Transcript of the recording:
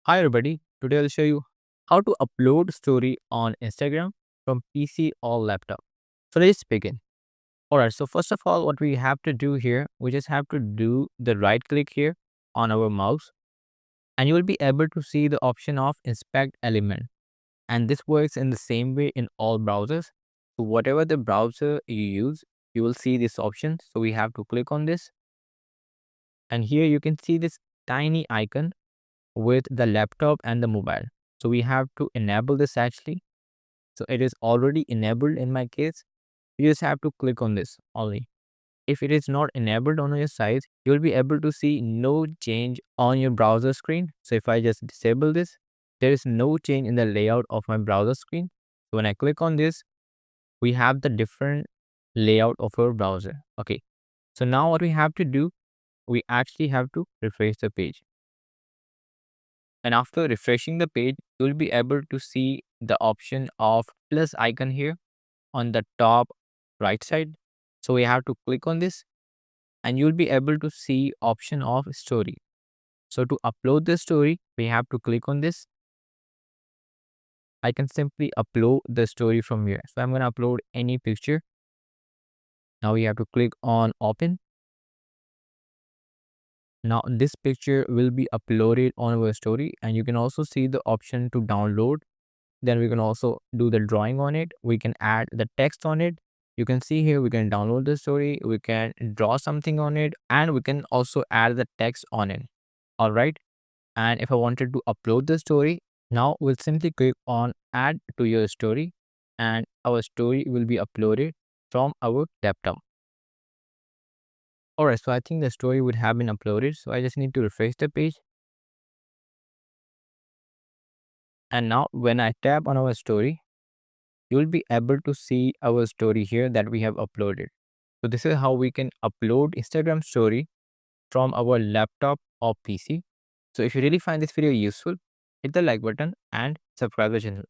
Hi everybody, today I'll show you how to upload story on Instagram from PC or laptop. So let's begin. Alright, so first of all, what we have to do here, we just have to do the right click here on our mouse and you will be able to see the option of inspect element. And this works in the same way in all browsers. So whatever the browser you use, you will see this option. So we have to click on this and here you can see this tiny icon with the laptop and the mobile. So we have to enable this actually. So it is already enabled in my case. You just have to click on this only. If it is not enabled on your side, you will be able to see no change on your browser screen. So if I just disable this, there is no change in the layout of my browser screen. So when I click on this, we have the different layout of our browser. Okay. So now what we have to do, we actually have to refresh the page. And after refreshing the page, you'll be able to see the option of plus icon here on the top right side. So we have to click on this and you'll be able to see option of story. So to upload the story, we have to click on this. I can simply upload the story from here. So I'm going to upload any picture. Now we have to click on open. Now this picture will be uploaded on our story and you can also see the option to download. Then we can also do the drawing on it. We can add the text on it. You can see here we can download the story, we can draw something on it, and we can also add the text on it. All right. And if I wanted to upload the story, now we'll simply click on add to your story and our story will be uploaded from our laptop. All right. So I think the story would have been uploaded. So I just need to refresh the page. And now when I tap on our story, you'll be able to see our story here that we have uploaded. So this is how we can upload Instagram story from our laptop or PC. So if you really find this video useful, hit the like button and subscribe the channel.